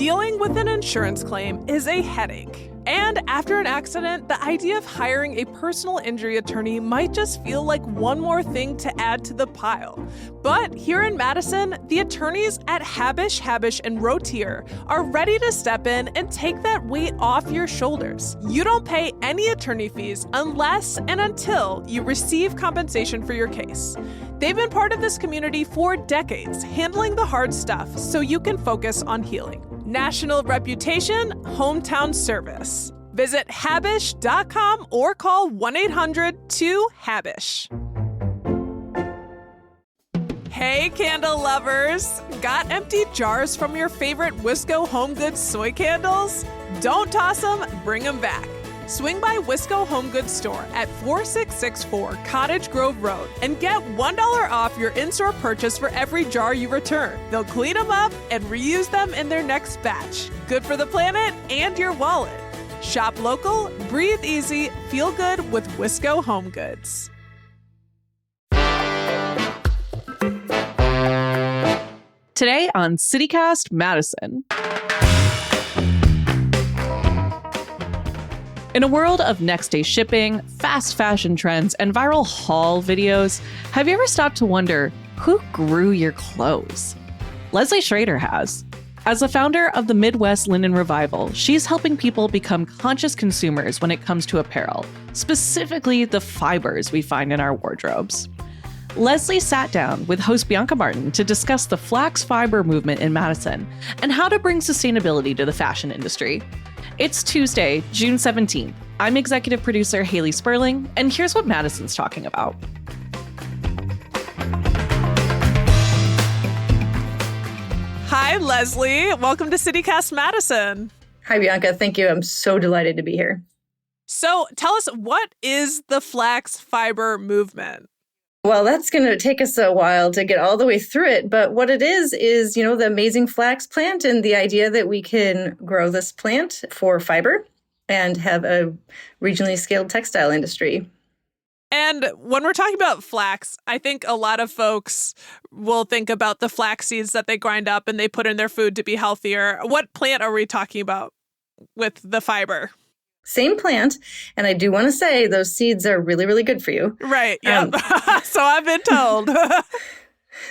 Dealing with an insurance claim is a headache. And after an accident, the idea of hiring a personal injury attorney might just feel like one more thing to add to the pile. But here in Madison, the attorneys at Habish, & Rotier are ready to step in and take that weight off your shoulders. You don't pay any attorney fees unless and until you receive compensation for your case. They've been part of this community for decades, handling the hard stuff so you can focus on healing. National reputation, hometown service. Visit Habish.com or call 1-800-2HABISH. Hey, candle lovers! Got empty jars from your favorite Wisco Home Goods soy candles? Don't toss them, bring them back. Swing by Wisco Home Goods store at 4664 Cottage Grove Road and get $1 off your in-store purchase for every jar you return. They'll clean them up and reuse them in their next batch. Good for the planet and your wallet. Shop local, breathe easy, feel good with Wisco Home Goods. Today on CityCast Madison. In a world of next-day shipping, fast fashion trends, and viral haul videos, have you ever stopped to wonder who grew your clothes? Leslie Schrader has. As the founder of the Midwest Linen Revival, she's helping people become conscious consumers when it comes to apparel, specifically the fibers we find in our wardrobes. Leslie sat down with host Bianca Martin to discuss the flax fiber movement in Madison and how to bring sustainability to the fashion industry. It's Tuesday, June 17th. I'm executive producer Haley Sperling, and here's what Madison's talking about. Hi, Leslie. Welcome to CityCast Madison. Hi, Bianca. Thank you. I'm so delighted to be here. So tell us, what is the flax fiber movement? Well, that's going to take us a while to get all the way through it. But what it is, the amazing flax plant and the idea that we can grow this plant for fiber and have a regionally scaled textile industry. And when we're talking about flax, I think a lot of folks will think about the flax seeds that they grind up and they put in their food to be healthier. What plant are we talking about with the fiber? Same plant. And I do want to say those seeds are really, really good for you. Right. Yeah. So I've been told.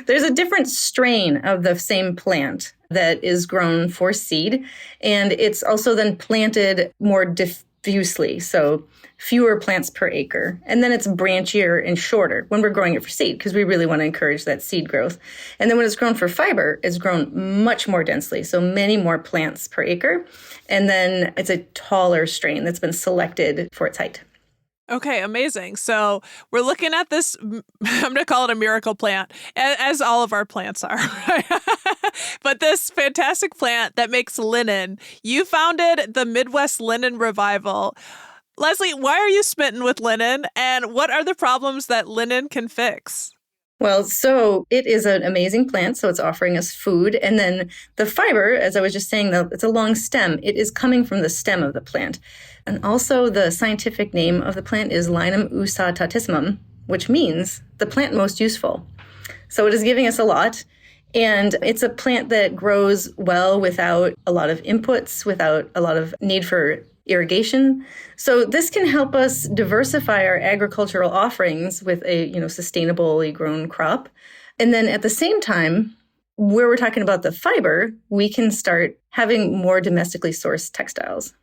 There's a different strain of the same plant that is grown for seed. And it's also then planted more diffusely. So fewer plants per acre. And then it's branchier and shorter when we're growing it for seed, because we really want to encourage that seed growth. And then when it's grown for fiber, it's grown much more densely. So many more plants per acre. And then it's a taller strain that's been selected for its height. Okay, amazing. So we're looking at this, I'm going to call it a miracle plant, as all of our plants are. Right? But this fantastic plant that makes linen, you founded the Midwest Linen Revival. Leslie, why are you smitten with linen, and what are the problems that linen can fix? Well, so it is an amazing plant, so it's offering us food. And then the fiber, as I was just saying, it's a long stem. It is coming from the stem of the plant. And also the scientific name of the plant is Linum usatatissimum, which means the plant most useful. So it is giving us a lot. And it's a plant that grows well without a lot of inputs, without a lot of need for irrigation. So this can help us diversify our agricultural offerings with a, sustainably grown crop. And then at the same time, where we're talking about the fiber, we can start having more domestically sourced textiles.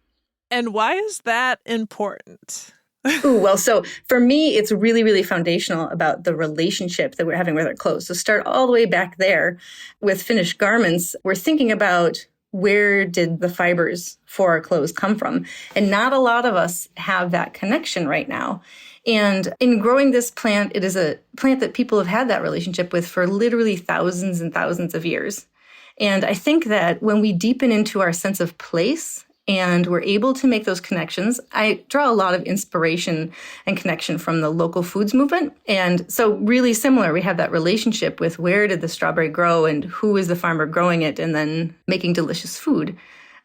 And why is that important? So for me, it's really, really foundational about the relationship that we're having with our clothes. So start all the way back there with finished garments. We're thinking about, where did the fibers for our clothes come from? And not a lot of us have that connection right now. And in growing this plant, it is a plant that people have had that relationship with for literally thousands and thousands of years. And I think that when we deepen into our sense of place and we're able to make those connections, I draw a lot of inspiration and connection from the local foods movement. And so really similar, we have that relationship with where did the strawberry grow and who is the farmer growing it and then making delicious food.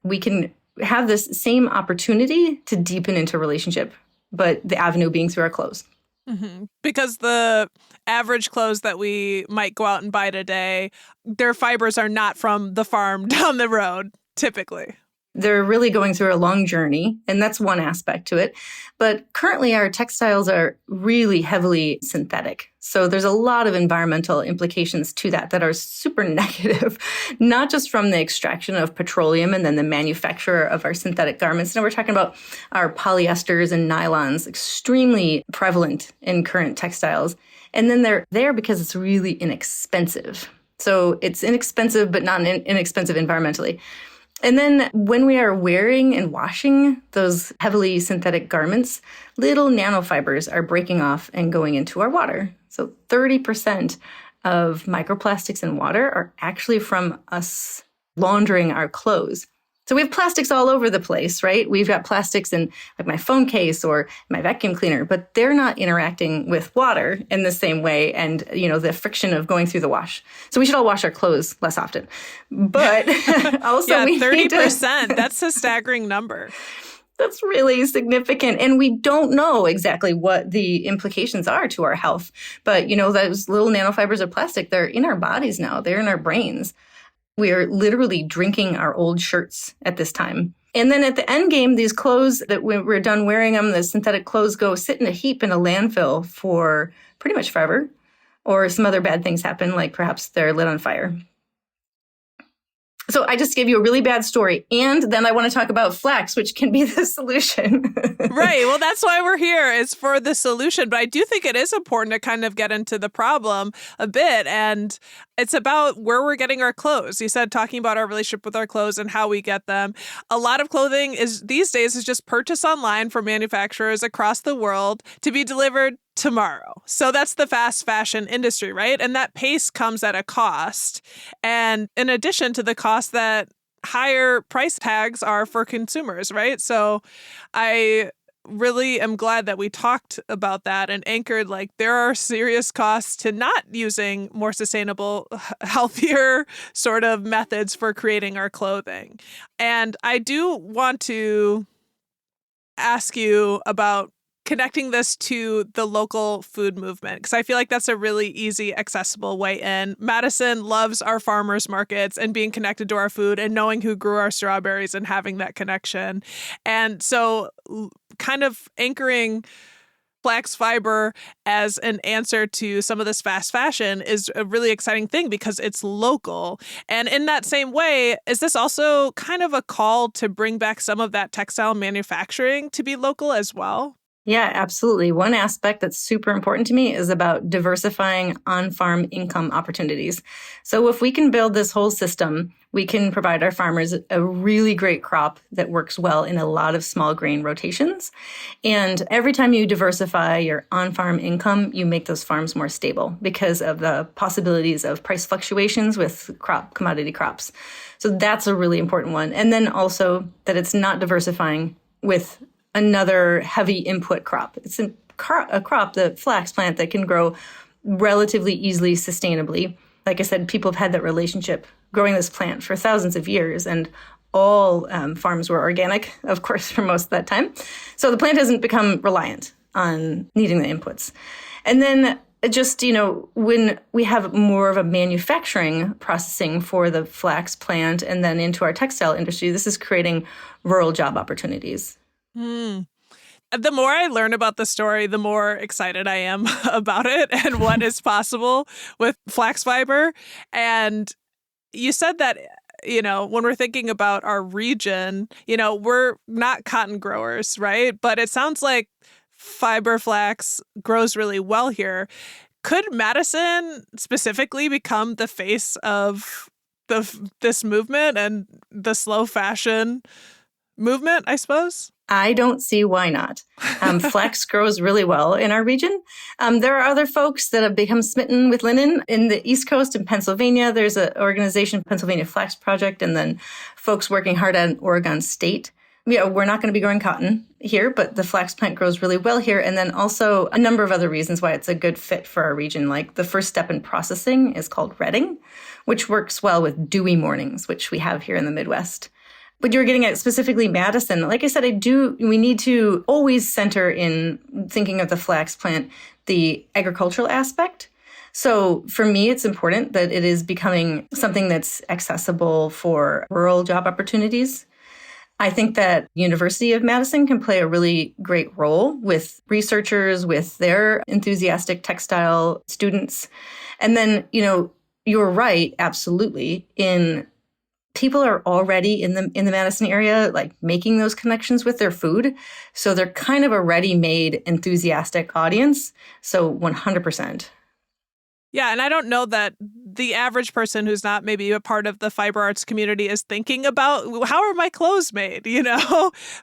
We can have this same opportunity to deepen into a relationship, but the avenue being through our clothes. Mm-hmm. Because the average clothes that we might go out and buy today, their fibers are not from the farm down the road. typically? They're really going through a long journey, and that's one aspect to it. But currently, our textiles are really heavily synthetic. So there's a lot of environmental implications to that are super negative, not just from the extraction of petroleum and then the manufacture of our synthetic garments. Now we're talking about our polyesters and nylons, extremely prevalent in current textiles. And then they're there because it's really inexpensive. So it's inexpensive, but not inexpensive environmentally. And then when we are wearing and washing those heavily synthetic garments, little nanofibers are breaking off and going into our water. So 30% of microplastics in water are actually from us laundering our clothes. So we have plastics all over the place, right? We've got plastics in like my phone case or my vacuum cleaner, but they're not interacting with water in the same way and, the friction of going through the wash. So we should all wash our clothes less often. But also yeah, we 30%, that's a staggering number. That's really significant. And we don't know exactly what the implications are to our health. But, those little nanofibers of plastic, they're in our bodies now. They're in our brains. We are literally drinking our old shirts at this time. And then at the end game, these clothes that when we're done wearing them, the synthetic clothes go sit in a heap in a landfill for pretty much forever. Or some other bad things happen, like perhaps they're lit on fire. So I just gave you a really bad story. And then I want to talk about flax, which can be the solution. Right. Well, that's why we're here, is for the solution. But I do think it is important to kind of get into the problem a bit. And it's about where we're getting our clothes. You said talking about our relationship with our clothes and how we get them. A lot of clothing these days is just purchased online from manufacturers across the world to be delivered tomorrow. So that's the fast fashion industry, right? And that pace comes at a cost. And in addition to the cost that higher price tags are for consumers, right? So I really am glad that we talked about that and anchored like there are serious costs to not using more sustainable, healthier sort of methods for creating our clothing. And I do want to ask you about connecting this to the local food movement, because I feel like that's a really easy, accessible way in. Madison loves our farmers markets and being connected to our food and knowing who grew our strawberries and having that connection. And so kind of anchoring flax fiber as an answer to some of this fast fashion is a really exciting thing because it's local. And in that same way, is this also kind of a call to bring back some of that textile manufacturing to be local as well? Yeah, absolutely. One aspect that's super important to me is about diversifying on-farm income opportunities. So if we can build this whole system, we can provide our farmers a really great crop that works well in a lot of small grain rotations. And every time you diversify your on-farm income, you make those farms more stable because of the possibilities of price fluctuations with commodity crops. So that's a really important one. And then also that it's not diversifying with another heavy input crop. It's a crop, the flax plant, that can grow relatively easily, sustainably. Like I said, people have had that relationship growing this plant for thousands of years, and all farms were organic, of course, for most of that time. So the plant hasn't become reliant on needing the inputs. And then just, when we have more of a manufacturing processing for the flax plant and then into our textile industry, this is creating rural job opportunities. The more I learn about the story, the more excited I am about it and what is possible with flax fiber. And you said that, when we're thinking about our region, we're not cotton growers, right? But it sounds like fiber flax grows really well here. Could Madison specifically become the face of this movement and the slow fashion movement, I suppose? I don't see why not. Flax grows really well in our region. There are other folks that have become smitten with linen in the East Coast in Pennsylvania. There's an organization, Pennsylvania Flax Project, and then folks working hard at Oregon State. Yeah, we're not going to be growing cotton here, but the flax plant grows really well here. And then also a number of other reasons why it's a good fit for our region. Like the first step in processing is called retting, which works well with dewy mornings, which we have here in the Midwest. But you were getting at specifically Madison. Like I said, we need to always center in thinking of the flax plant, the agricultural aspect. So for me, it's important that it is becoming something that's accessible for rural job opportunities. I think that University of Madison can play a really great role with researchers, with their enthusiastic textile students. And then, you're right, absolutely, in people are already in the Madison area, like making those connections with their food. So they're kind of a ready-made, enthusiastic audience. So 100%. Yeah, and I don't know that the average person who's not maybe a part of the fiber arts community is thinking about how are my clothes made,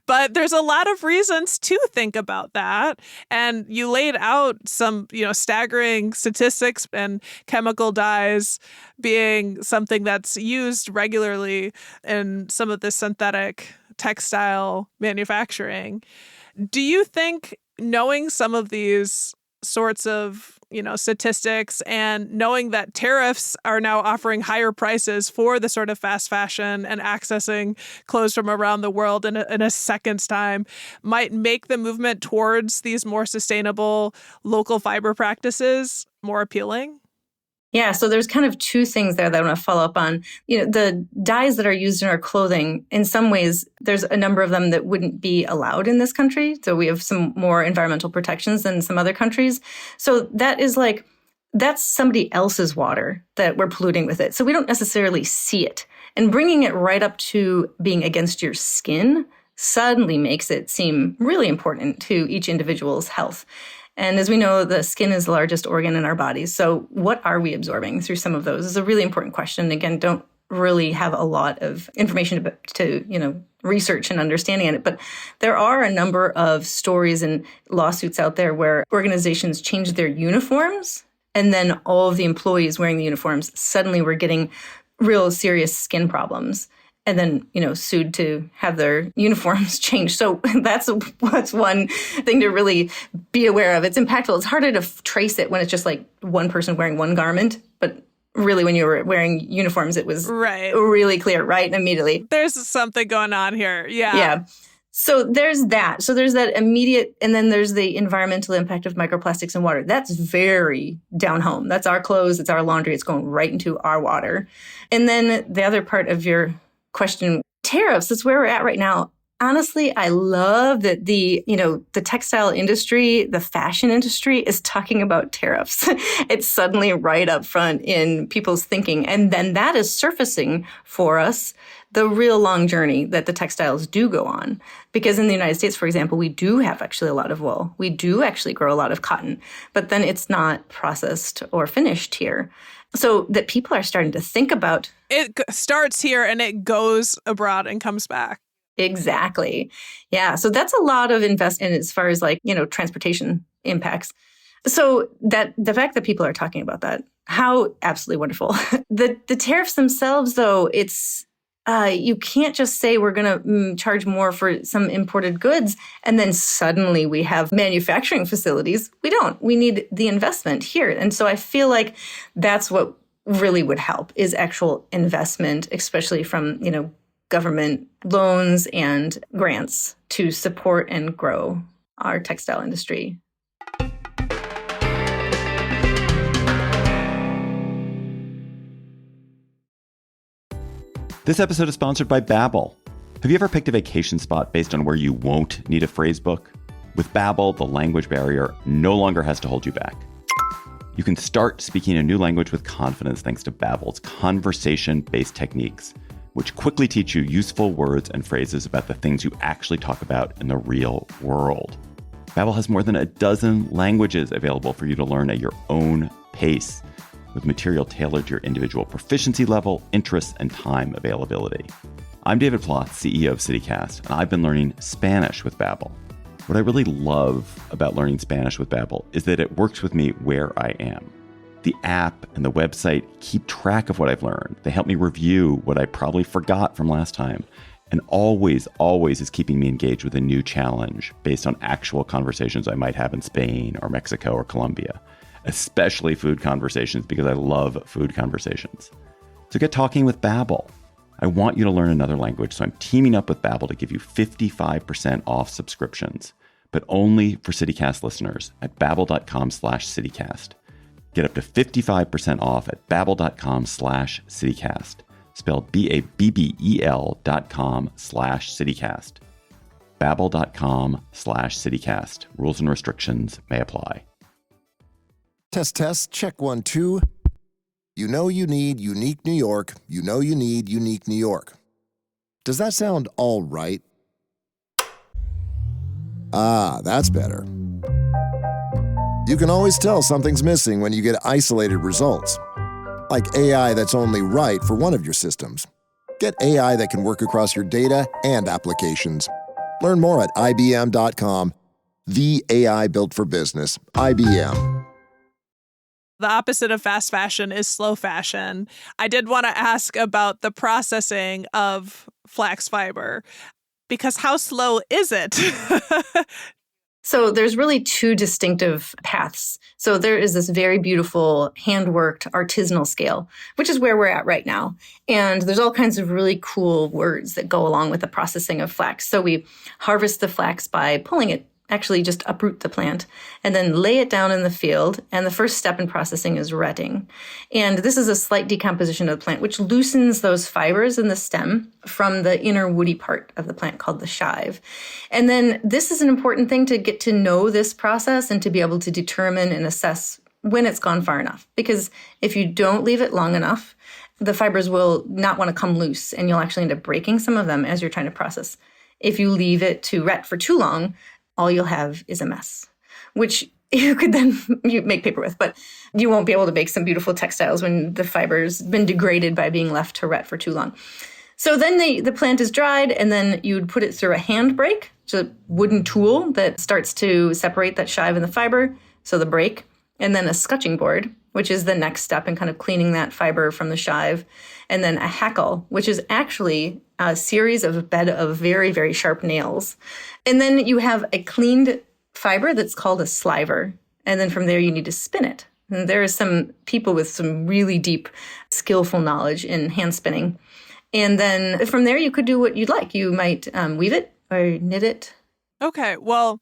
But there's a lot of reasons to think about that. And you laid out some, staggering statistics, and chemical dyes being something that's used regularly in some of the synthetic textile manufacturing. Do you think knowing some of these sorts of statistics and knowing that tariffs are now offering higher prices for the sort of fast fashion and accessing clothes from around the world in a second's time might make the movement towards these more sustainable local fiber practices more appealing? Yeah, so there's kind of two things there that I want to follow up on. The dyes that are used in our clothing, in some ways, there's a number of them that wouldn't be allowed in this country. So we have some more environmental protections than some other countries. So that's somebody else's water that we're polluting with it. So we don't necessarily see it. And bringing it right up to being against your skin suddenly makes it seem really important to each individual's health. And as we know, the skin is the largest organ in our bodies. So what are we absorbing through some of those is a really important question. Again, don't really have a lot of information to research and understanding it. But there are a number of stories and lawsuits out there where organizations changed their uniforms, and then all of the employees wearing the uniforms suddenly were getting real serious skin problems. And then, sued to have their uniforms changed. So that's one thing to really be aware of. It's impactful. It's harder to trace it when it's just like one person wearing one garment. But really, when you were wearing uniforms, it was really clear, right? Immediately. There's something going on here. Yeah. Yeah. So there's that. So there's that immediate, and then there's the environmental impact of microplastics in water. That's very down home. That's our clothes. It's our laundry. It's going right into our water. And then the other part of your question, tariffs, that's where we're at right now. Honestly, I love that the textile industry, the fashion industry is talking about tariffs. It's suddenly right up front in people's thinking. And then that is surfacing for us the real long journey that the textiles do go on. Because in the United States, for example, we do have actually a lot of wool. We do actually grow a lot of cotton, but then it's not processed or finished here. So that people are starting to think about. It starts here and it goes abroad and comes back. Exactly. Yeah. So that's a lot of investment as far as transportation impacts. So that the fact that people are talking about that, how absolutely wonderful. The tariffs themselves, though, it's you can't just say we're going to charge more for some imported goods and then suddenly we have manufacturing facilities. We don't. We need the investment here. And so I feel like that's what really would help is actual investment, especially from, government loans and grants to support and grow our textile industry. This episode is sponsored by Babbel. Have you ever picked a vacation spot based on where you won't need a phrase book? With Babbel, the language barrier no longer has to hold you back. You can start speaking a new language with confidence thanks to Babbel's conversation-based techniques, which quickly teach you useful words and phrases about the things you actually talk about in the real world. Babbel has more than a dozen languages available for you to learn at your own pace, with material tailored to your individual proficiency level, interests, and time availability. I'm David Ploth, CEO of CityCast, and I've been learning Spanish with Babbel. What I really love about learning Spanish with Babbel is that it works with me where I am. The app and the website keep track of what I've learned. They help me review what I probably forgot from last time, and always is keeping me engaged with a new challenge based on actual conversations I might have in Spain or Mexico or Colombia. Especially food conversations, because I love food conversations. So get talking with Babbel. I want you to learn another language, so I'm teaming up with Babbel to give you 55% off subscriptions, but only for CityCast listeners at babbel.com/CityCast. Get up to 55% off at babbel.com/citycast. Spelled BABBEL.com/citycast. Babbel.com/citycast. Rules and restrictions may apply. Test, check 1, 2. You know you need unique New York. You know you need unique New York. Does that sound all right? Ah, that's better. You can always tell something's missing when you get isolated results. Like AI that's only right for one of your systems. Get AI that can work across your data and applications. Learn more at IBM.com. The AI built for business. IBM. The opposite of fast fashion is slow fashion. I did want to ask about the processing of flax fiber, because how slow is it? So there's really two distinctive paths. So there is this very beautiful hand-worked artisanal scale, which is where we're at right now. And there's all kinds of really cool words that go along with the processing of flax. So we harvest the flax by pulling it, actually just uproot the plant, and then lay it down in the field. And the first step in processing is retting. And this is a slight decomposition of the plant, which loosens those fibers in the stem from the inner woody part of the plant called the shive. And then this is an important thing to get to know this process and to be able to determine and assess when it's gone far enough. Because if you don't leave it long enough, the fibers will not want to come loose, and you'll actually end up breaking some of them as you're trying to process. If you leave it to ret for too long, all you'll have is a mess, which you could then you make paper with, but you won't be able to make some beautiful textiles when the fiber's been degraded by being left to ret for too long. So then the plant is dried, and then you'd put it through a hand brake, which is a wooden tool that starts to separate that shive and the fiber, so the brake, and then a scutching board, which is the next step in kind of cleaning that fiber from the shive, and then a hackle, which is actually a series of a bed of very, very sharp nails. And then you have a cleaned fiber that's called a sliver. And then from there, you need to spin it. And there are some people with some really deep, skillful knowledge in hand spinning. And then from there, you could do what you'd like. You might weave it or knit it. Okay, well,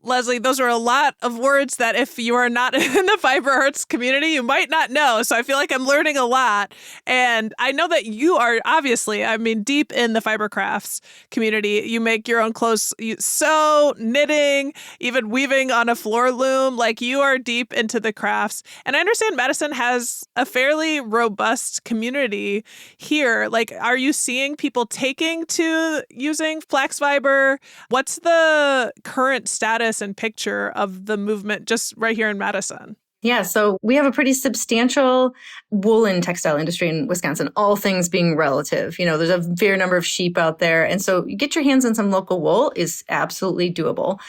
Leslie, those are a lot of words that if you are not in the fiber arts community, you might not know. So I feel like I'm learning a lot. And I know that you are obviously, deep in the fiber crafts community. You make your own clothes, you sew, knitting, even weaving on a floor loom. Like, you are deep into the crafts. And I understand Madison has a fairly robust community here. Like, are you seeing people taking to using flax fiber? What's the current status and picture of the movement just right here in Madison? Yeah, so we have a pretty substantial woolen textile industry in Wisconsin, all things being relative. You know, there's a fair number of sheep out there. And so you get your hands on some local wool is absolutely doable.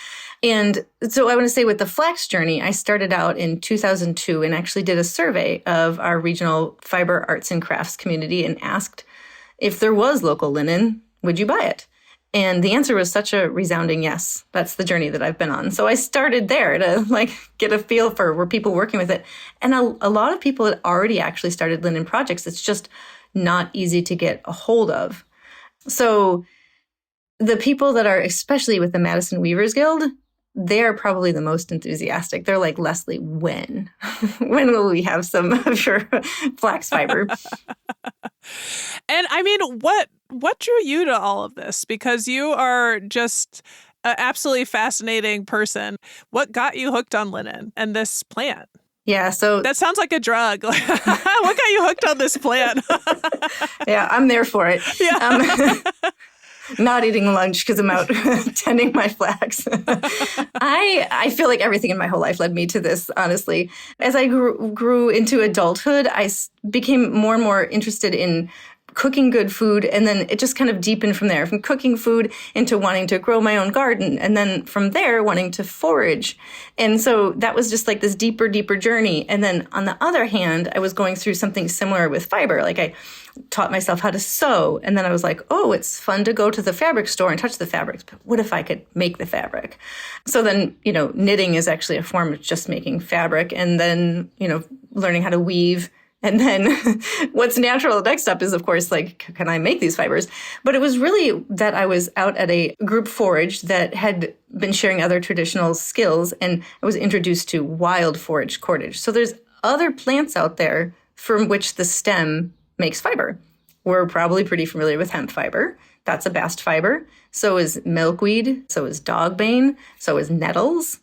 And so I want to say with the flax journey, I started out in 2002 and actually did a survey of our regional fiber arts and crafts community and asked if there was local linen, would you buy it? And the answer was such a resounding yes. That's the journey that I've been on. So I started there to get a feel for were people working with it. And a lot of people had already actually started linen projects. It's just not easy to get a hold of. So the people that are, especially with the Madison Weavers Guild, they're probably the most enthusiastic. They're like, Leslie, when? When will we have some of your flax fiber? And what drew you to all of this? Because you are just an absolutely fascinating person. What got you hooked on linen and this plant? Yeah, so that sounds like a drug. What got you hooked on this plant? Yeah, I'm there for it. Yeah. Not eating lunch because I'm out tending my flax. I feel like everything in my whole life led me to this, honestly. As I grew into adulthood, I became more and more interested in cooking good food. And then it just kind of deepened from there, from cooking food into wanting to grow my own garden. And then from there, wanting to forage. And so that was just like this deeper, deeper journey. And then on the other hand, I was going through something similar with fiber. Like, I taught myself how to sew. And then I was like, oh, it's fun to go to the fabric store and touch the fabrics. But what if I could make the fabric? So then, knitting is actually a form of just making fabric. And then, learning how to weave. And then what's natural, the next step is, of course, can I make these fibers? But it was really that I was out at a group forage that had been sharing other traditional skills, and I was introduced to wild forage cordage. So there's other plants out there from which the stem makes fiber. We're probably pretty familiar with hemp fiber. That's a bast fiber. So is milkweed. So is dogbane. So is nettles.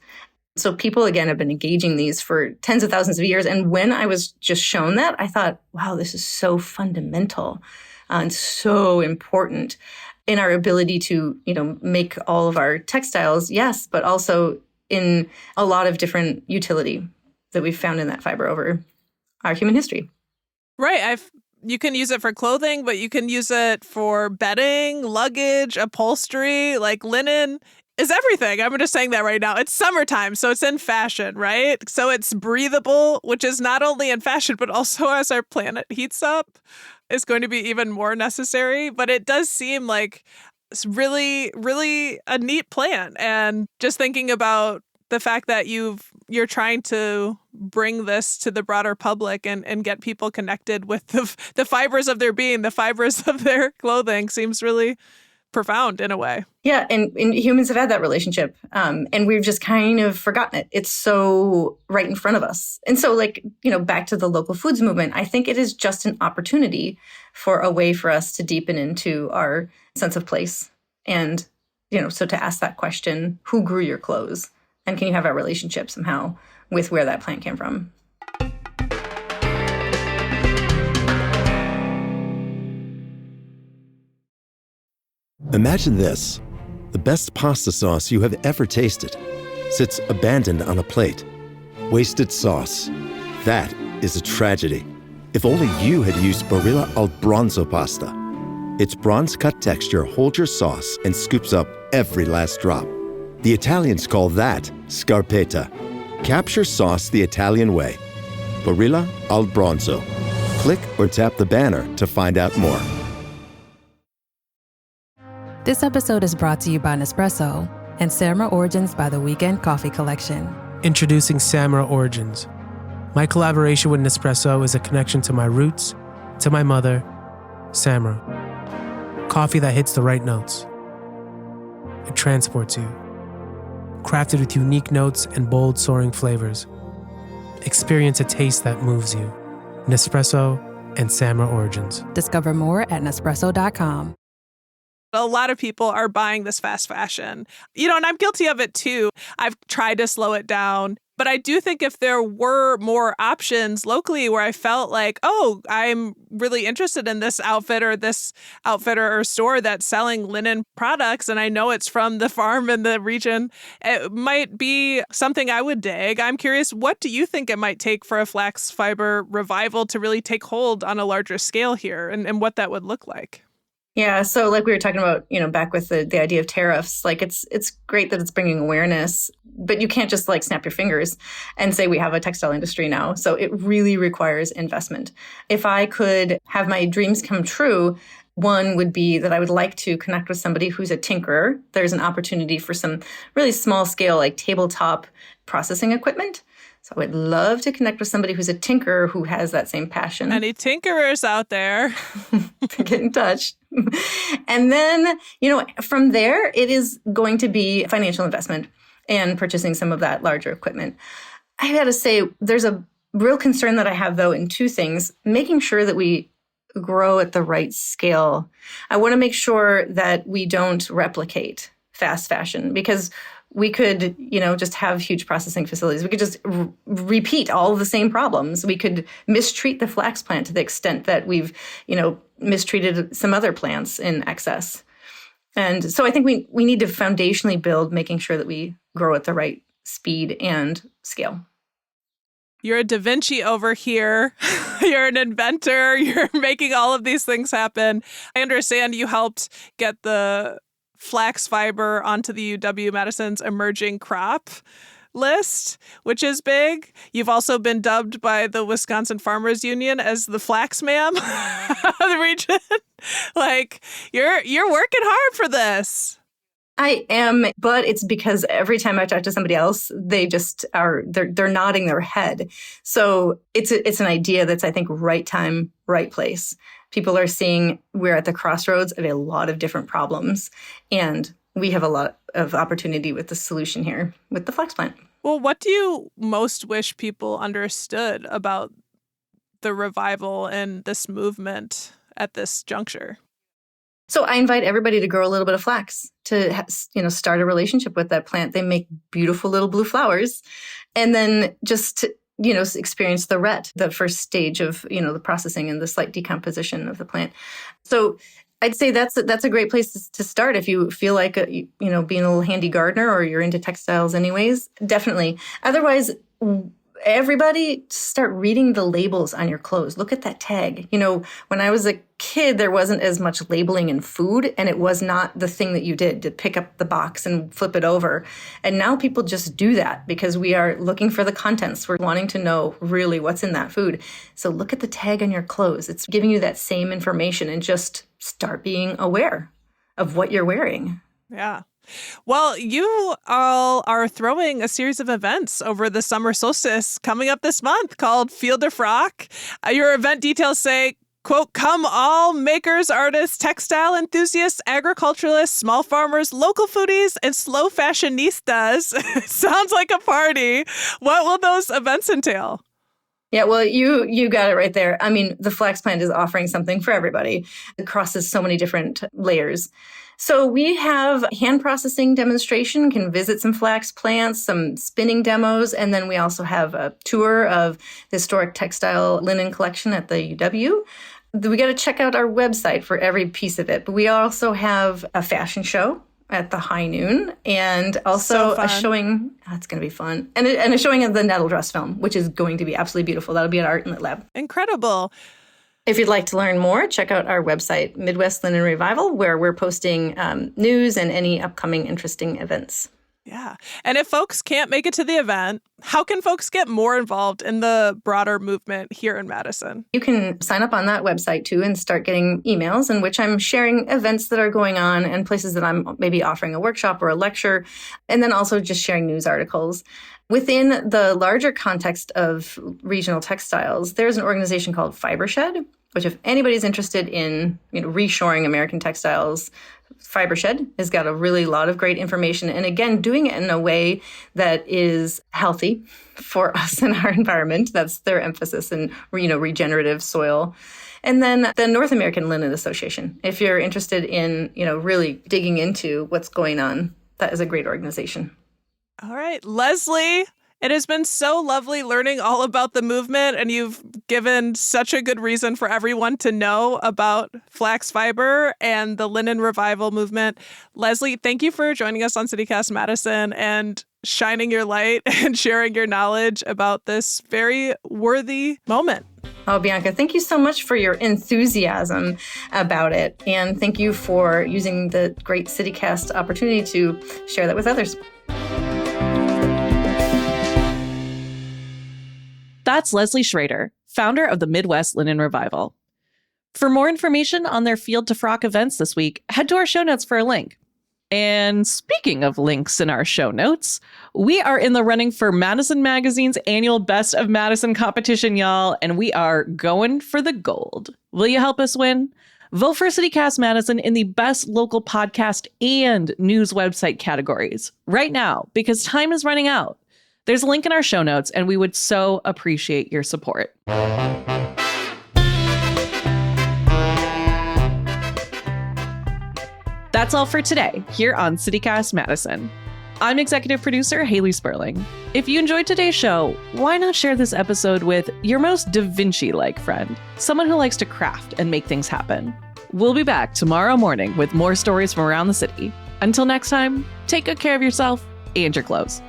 So people, again, have been engaging these for tens of thousands of years. And when I was just shown that, I thought, wow, this is so fundamental and so important in our ability to, make all of our textiles, yes, but also in a lot of different utility that we've found in that fiber over our human history. Right. You can use it for clothing, but you can use it for bedding, luggage, upholstery, like linen. Is everything. I'm just saying that right now. It's summertime, so it's in fashion, right? So it's breathable, which is not only in fashion, but also as our planet heats up, is going to be even more necessary. But it does seem like it's really, really a neat plan. And just thinking about the fact that you're trying to bring this to the broader public and get people connected with the fibers of their being, the fibers of their clothing seems really profound in a way. Yeah, and humans have had that relationship, and we've just kind of forgotten it. It's so right in front of us. And so, back to the local foods movement, I think it is just an opportunity for a way for us to deepen into our sense of place. And, so to ask that question, who grew your clothes? And can you have a relationship somehow with where that plant came from? Imagine this. The best pasta sauce you have ever tasted sits abandoned on a plate. Wasted sauce. That is a tragedy. If only you had used Barilla al Bronzo pasta. Its bronze-cut texture holds your sauce and scoops up every last drop. The Italians call that scarpetta. Capture sauce the Italian way. Barilla al Bronzo. Click or tap the banner to find out more. This episode is brought to you by Nespresso and Samra Origins by the Weekend Coffee Collection. Introducing Samra Origins. My collaboration with Nespresso is a connection to my roots, to my mother, Samra. Coffee that hits the right notes. It transports you. Crafted with unique notes and bold, soaring flavors. Experience a taste that moves you. Nespresso and Samra Origins. Discover more at Nespresso.com. A lot of people are buying this fast fashion, and I'm guilty of it too. I've tried to slow it down, but I do think if there were more options locally where I felt like, oh, I'm really interested in this outfit or this outfitter or store that's selling linen products, and I know it's from the farm in the region, it might be something I would dig. I'm curious, what do you think it might take for a flax fiber revival to really take hold on a larger scale here and what that would look like? Yeah. So like we were talking about, back with the idea of tariffs, like it's great that it's bringing awareness, but you can't just snap your fingers and say we have a textile industry now. So it really requires investment. If I could have my dreams come true, one would be that I would like to connect with somebody who's a tinkerer. There's an opportunity for some really small scale, tabletop processing equipment. So I would love to connect with somebody who's a tinkerer who has that same passion. Any tinkerers out there? Get in touch. And then, from there, it is going to be financial investment and purchasing some of that larger equipment. I got to say, there's a real concern that I have, though, in two things. Making sure that we grow at the right scale. I want to make sure that we don't replicate fast fashion, because we could, just have huge processing facilities. We could just repeat all of the same problems. We could mistreat the flax plant to the extent that we've, mistreated some other plants in excess. And so I think we need to foundationally build making sure that we grow at the right speed and scale. You're a Da Vinci over here. You're an inventor. You're making all of these things happen. I understand you helped get the flax fiber onto the UW-Madison's emerging crop list, which is big. You've also been dubbed by the Wisconsin Farmers Union as the flax ma'am of the region. You're working hard for this. I am, but it's because every time I talk to somebody else, they just they're nodding their head. So it's an idea that's, I think, right time, right place. People are seeing we're at the crossroads of a lot of different problems, and we have a lot of opportunity with the solution here with the flax plant. Well, what do you most wish people understood about the revival and this movement at this juncture? So I invite everybody to grow a little bit of flax, to start a relationship with that plant. They make beautiful little blue flowers, and then just to, experience the ret, the first stage of the processing and the slight decomposition of the plant. So I'd say that's a great place to start if you feel like being a little handy gardener, or you're into textiles anyways. Definitely. Otherwise, everybody start reading the labels on your clothes. Look at that tag. When I was a kid, there wasn't as much labeling in food, and it was not the thing that you did to pick up the box and flip it over. And now people just do that because we are looking for the contents. We're wanting to know really what's in that food. So look at the tag on your clothes. It's giving you that same information, and just start being aware of what you're wearing. Yeah. Well, you all are throwing a series of events over the summer solstice coming up this month called Field de Froc. Your event details say, quote, "Come all makers, artists, textile enthusiasts, agriculturalists, small farmers, local foodies, and slow fashionistas." Sounds like a party. What will those events entail? Yeah, well, you got it right there. I mean, the flax plant is offering something for everybody. It crosses so many different layers. So we have hand processing demonstration, can visit some flax plants, some spinning demos, and then we also have a tour of the historic textile linen collection at the UW. We got to check out our website for every piece of it. But we also have a fashion show at the high noon, and also a showing. That's going to be fun. And a showing of the Nettle Dress film, which is going to be absolutely beautiful. That'll be at Art and Lit Lab. Incredible. If you'd like to learn more, check out our website, Midwest Linen Revival, where we're posting news and any upcoming interesting events. Yeah. And if folks can't make it to the event, how can folks get more involved in the broader movement here in Madison? You can sign up on that website too and start getting emails in which I'm sharing events that are going on and places that I'm maybe offering a workshop or a lecture, and then also just sharing news articles. Within the larger context of regional textiles, there's an organization called Fibershed, which if anybody's interested in reshoring American textiles, Fibershed has got a really lot of great information. And again, doing it in a way that is healthy for us and our environment. That's their emphasis in, regenerative soil. And then the North American Linen Association. If you're interested in, really digging into what's going on, that is a great organization. All right, Leslie, it has been so lovely learning all about the movement, and you've given such a good reason for everyone to know about flax fiber and the linen revival movement. Leslie, thank you for joining us on CityCast Madison and shining your light and sharing your knowledge about this very worthy moment. Oh, Bianca, thank you so much for your enthusiasm about it. And thank you for using the great CityCast opportunity to share that with others. That's Leslie Schrader, founder of the Midwest Linen Revival. For more information on their Field to Froc events this week, head to our show notes for a link. And speaking of links in our show notes, we are in the running for Madison Magazine's annual Best of Madison competition, y'all, and we are going for the gold. Will you help us win? Vote for CityCast Madison in the Best Local Podcast and News Website categories right now, because time is running out. There's a link in our show notes, and we would so appreciate your support. That's all for today here on CityCast Madison. I'm executive producer Haley Sperling. If you enjoyed today's show, why not share this episode with your most Da Vinci-like friend, someone who likes to craft and make things happen. We'll be back tomorrow morning with more stories from around the city. Until next time, take good care of yourself and your clothes.